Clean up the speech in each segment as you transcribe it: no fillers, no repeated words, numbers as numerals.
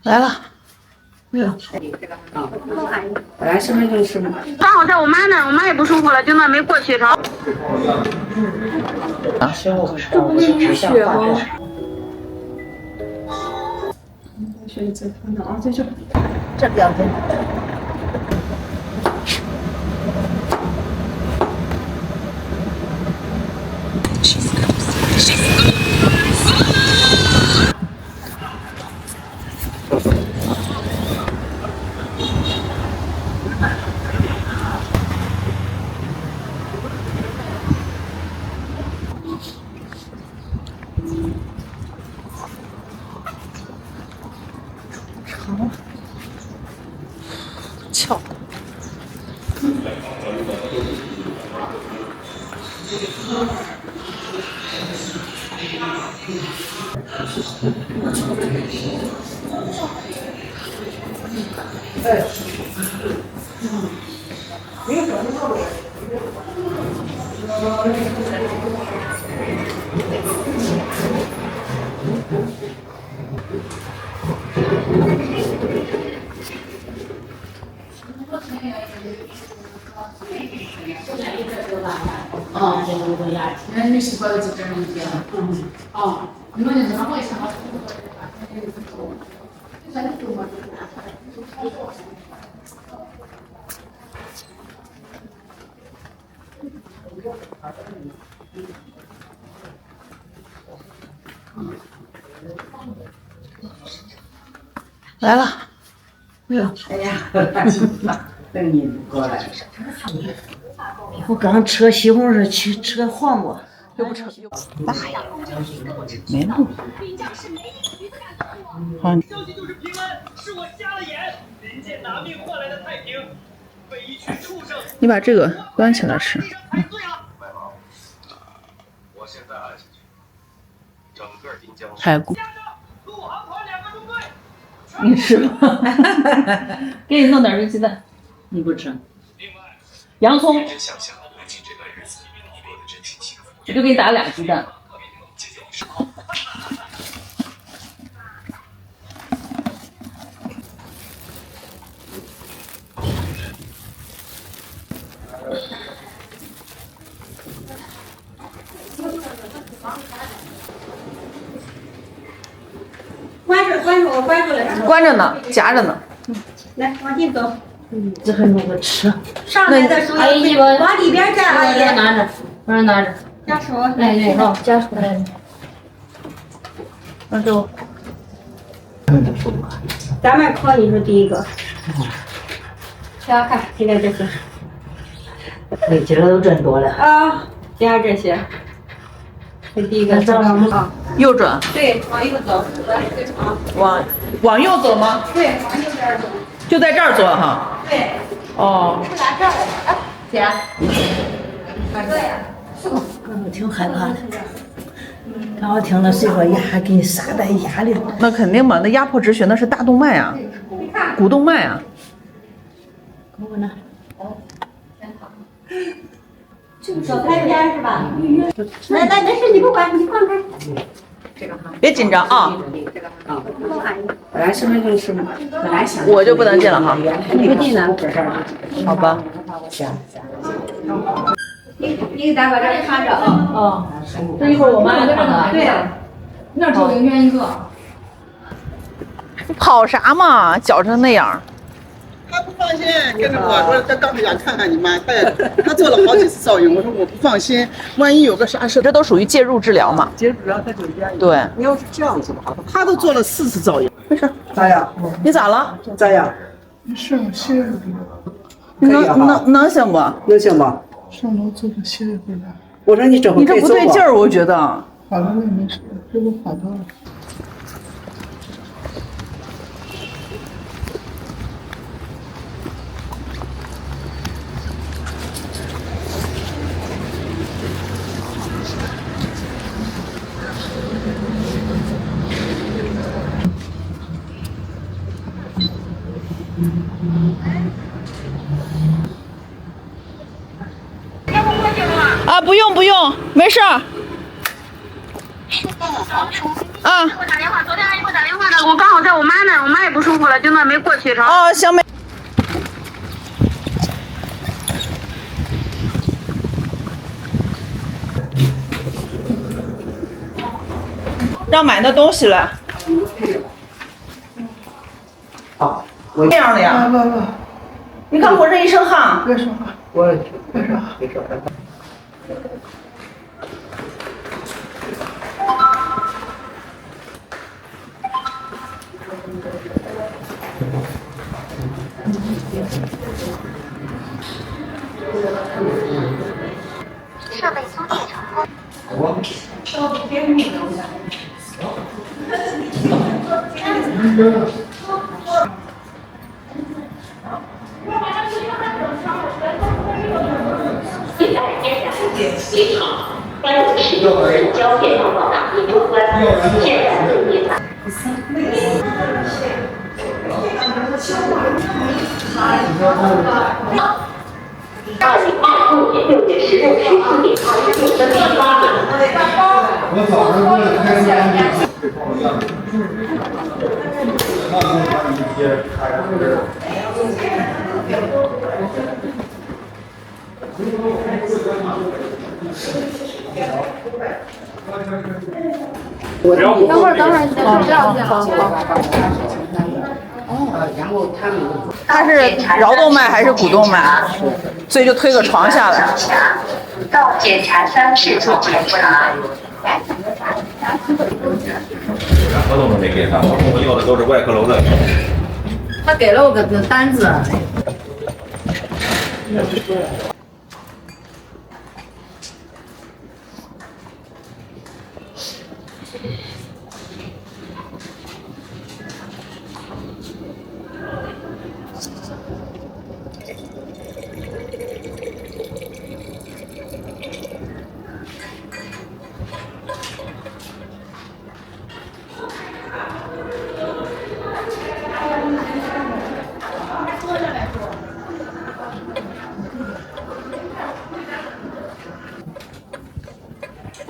来了。没有。本来10分钟10分钟。刚好在我妈那，我妈也不舒服了，就那没过去成。啊，这不是淤血吗？血在看到啊，这2分。翘。哦，这个我压，那没习惯就这样一点。哦，你们那会想到来了。没有。哎呀，等你过来。我刚扯西红柿去扯黄瓜，又不扯又大呀，没弄。好。消息就是平安，是我瞎了眼。人间拿命换来的太平，被一群畜生。你把这个端起来吃。我现在按下去，整个滨江排骨。陆航团2个中队。你吃吧，给你弄点热鸡蛋，你不吃？洋葱，我就给你打2鸡蛋。关住了。关着呢，夹着呢。来，往进走。这还弄个吃。上来的时候往里边站，阿姨。拿着，我让拿着。夹手。来，好，夹出来。那就。咱们考你是第一个。想想看，今天这些。你今儿都真多了。啊，今天这些。这第一个啊。右转。对，往右走。往右走吗？对，往右边走。就在这儿坐哈。对。哦。是来这儿的，姐。对呀。我挺害怕的。刚我听了谁说牙给你撒在牙里。那肯定嘛，那压迫止血那是大动脉啊，股动脉啊。给我拿。手拍边是吧？来，没事，你不管，你放开。别紧张啊。本来10分钟10分钟，本来想我就不能进了哈。你不进呢？好吧。行。你给咱把这看着啊。哦，这一会儿我妈看的。对呀。那只有凌晨一个。跑啥嘛，绞成那样。他不放心，跟着我说到处想看看你妈，他做了好几次造影，我说我不放心，万一有个啥事，这都属于介入治疗嘛。接主要在酒店。对。你要是这样子的话，他都做了4次造影，没事。咋样？你咋了？咋样？没事，我歇着回来。能行不？能行吧？上楼坐着歇着回来。我说你这你这不对劲儿，我觉得。好了，那没事，这都好到了。啊，不用，没事儿。啊。给我打电话，昨天阿姨给我打电话的，我刚好在我妈那，我妈也。太不舒服了，今晚没过去成。哦，行没。要买那东西了。好，这样的呀？不，你看浑身一身汗。别说话，我别说话。别说。设备租借成功。现在依然您好，欢迎使用社交电脑网已通关，现在为您打。2025年6月10日14点26分18秒。我早上为了开箱，那就把你一些开了。等会儿，不要这样。然后他们它是桡动脉还是股动脉？所以就推个床下来。到检查3次做检查。连合同都没给他，我要的都是外科楼的。他给了我个单子。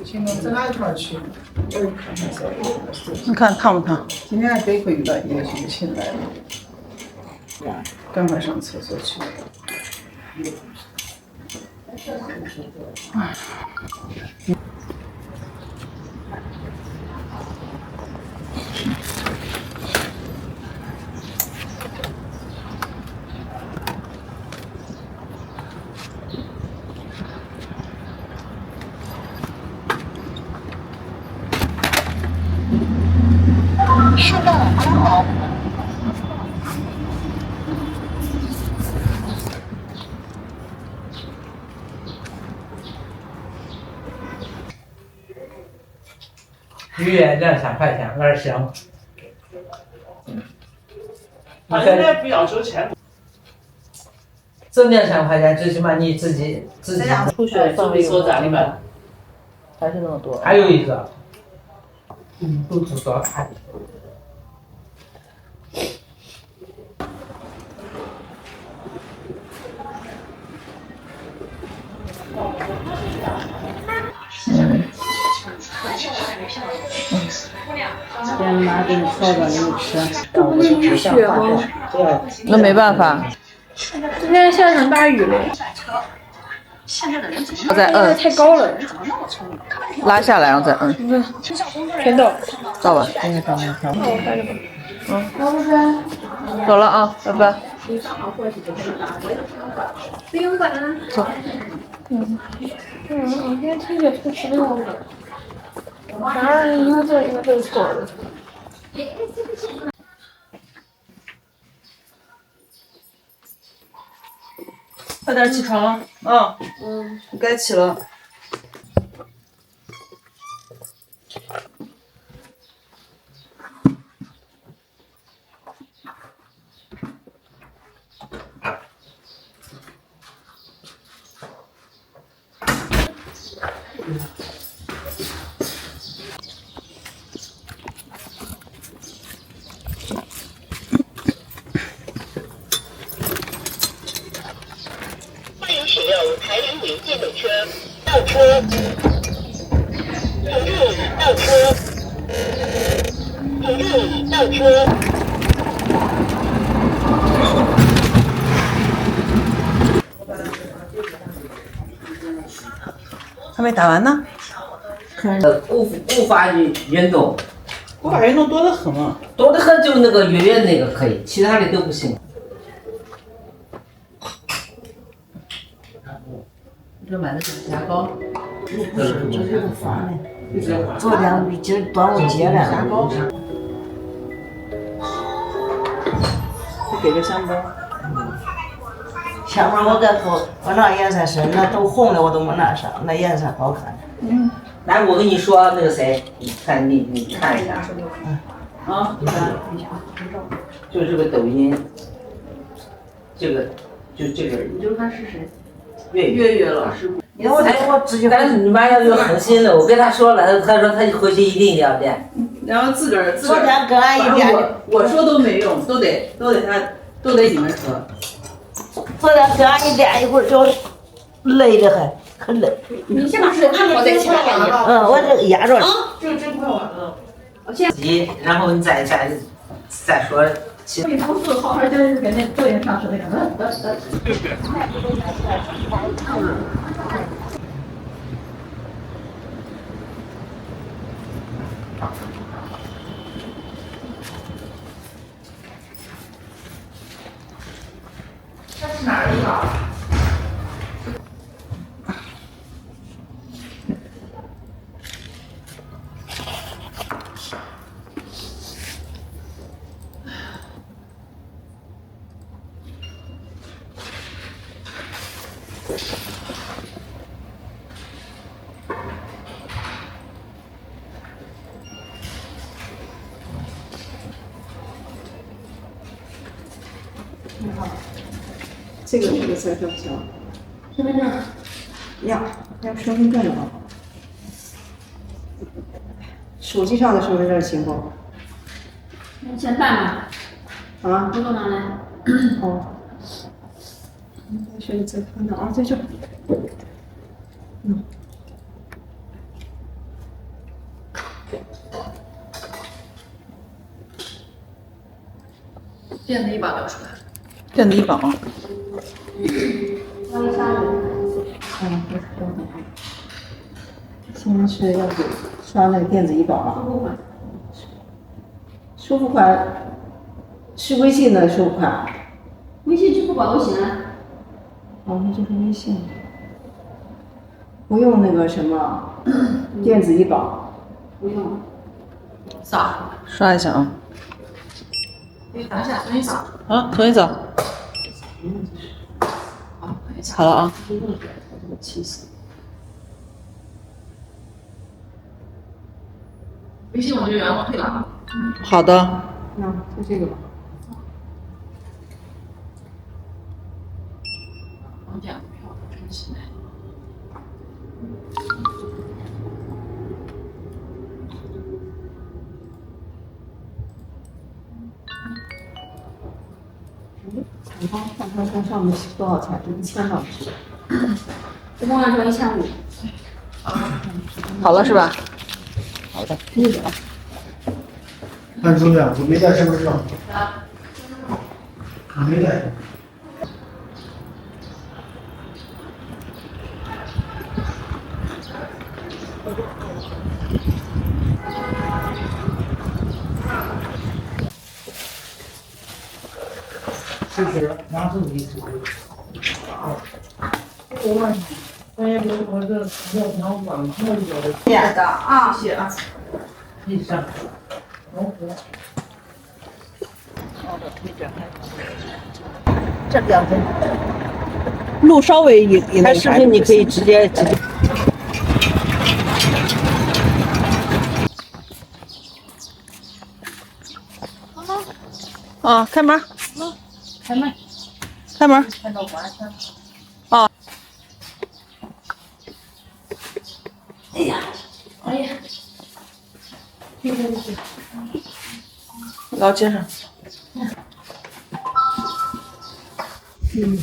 今天咱俩一块儿去，你看烫不烫？今天还得回来，也是起来了，赶快上厕所去。哎。是的，很好。预约2,000块钱，我说行。他应该不要收钱。挣2,000块钱，最起码你自己。出血范围所在里面还是那么多。还有一个，都知道看。先妈给你烧点给你吃。这不是淤血吗？那没办法。今天下场大雨了。我再摁。太高了。拉下来，然后再摁。全到。到吧。那我带着吧。走了啊，拜拜。不用管了。走。我今天听着是16个。反正一个字一个字错的。快点起床啊！你该起了。欢迎使用台联云电动车，倒车，请注意倒车，请注意倒车。还没打完呢。无法运动，无法运动多得很嘛。多得很，就那个月月那个可以，其他的都不行。这买的是牙膏。不是，这是个饭的。昨天今儿端午节了。牙膏。给个香包。香包我给说，我那颜色深，那都红的我都没拿上，那颜色好看。那我跟你说，那个谁，你看你看一下。啊，就这个抖音，这个就这个。你就看是谁？月老师。我直接。但是你妈要有狠心的，我跟他说了，他说他回去一定要练。然后自个儿。昨天跟俺一练。我说都没用，都得你们说。昨天跟俺一练一会儿，就累得很，很累。你这把手按我在前面。我这个压着。这个真快完了。然后你再说。你不是好好就是跟那抖音上说那个。这是哪儿的地方？这个才叫行。身份证。要身份证吗？手机上的身份证行不？你先办吧。啊？这个拿来。哦。学你再看到啊，在这。电子医保调出来。电子医保。现在是要给刷那个电子医保吗？收付款是微信的收付款。微信、支付宝都行啊。哦，那就是微信。不用那个什么电子医保。不用。扫。刷一下啊。等一下，重新扫。啊，重新扫。好了啊。微信我就原网配了。好的。那就这个吧。网点票真是难。彩票看上面多少钱？1000吧。一共按照1500。好了是吧？好的。潘主任，我没带身份证。我没带。是拿手机。我这要管控的。点的啊，谢谢啊。你上。这2分。路稍微以内。拍视频你可以直接。啊，开门。开门。开门。看到关上。啊。哎呀，哎呀。老接上。嗯。